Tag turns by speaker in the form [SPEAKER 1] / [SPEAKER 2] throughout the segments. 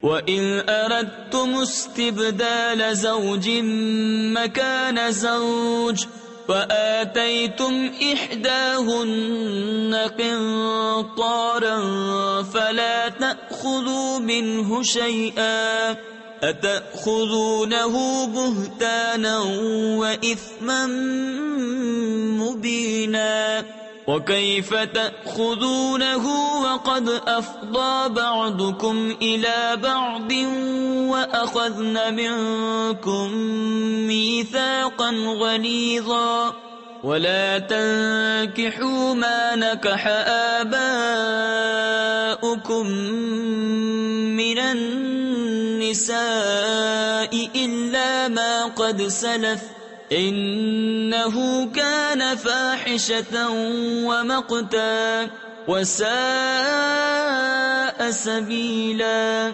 [SPEAKER 1] وَإِنْ أَرَدْتُمُ اسْتِبْدَالَ زَوْجٍ مَّكَانَ زَوْجٍ وَآتَيْتُمْ إِحْدَاهُنَّ قِنطَارًا فَلَا تَأْخُذُوا مِنْهُ شَيْئًا أَتَأْخُذُونَهُ بُهْتَانًا وَإِثْمًا مُّبِينًا وَكَيْفَ تَأْخُذُونَهُ وَقَدْ أَفْضَىٰ بَعْضُكُمْ إِلَىٰ بَعْضٍ وَأَخَذْنَ مِنكُم مِّيثَاقًا غَلِيظًا وَلَا تَنكِحُوا مَا نَكَحَ آبَاؤُكُم مِّنَ النِّسَاءِ إِلَّا مَا قَدْ سَلَفَ إِنَّهُ كَانَ فَاحِشَةً وَمَقْتًا وَسَاءَ سَبِيلًا۔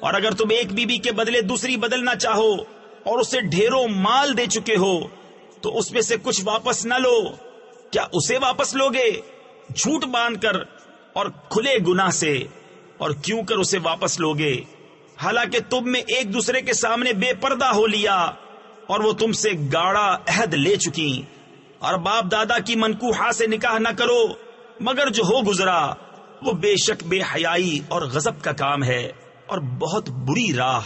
[SPEAKER 2] اور اگر تم ایک بیوی کے بدلے دوسری بدلنا چاہو اور اسے ڈھیروں مال دے چکے ہو تو اس میں سے کچھ واپس نہ لو، کیا اسے واپس لوگے؟ جھوٹ باندھ کر اور کھلے گناہ سے، اور کیوں کر اسے واپس لوگے حالانکہ تم میں ایک دوسرے کے سامنے بے پردہ ہو لیا اور وہ تم سے گاڑا عہد لے چکی۔ اور باپ دادا کی منکوحہ سے نکاح نہ کرو مگر جو ہو گزرا، وہ بے شک بے حیائی اور غضب کا کام ہے اور بہت بری راہ۔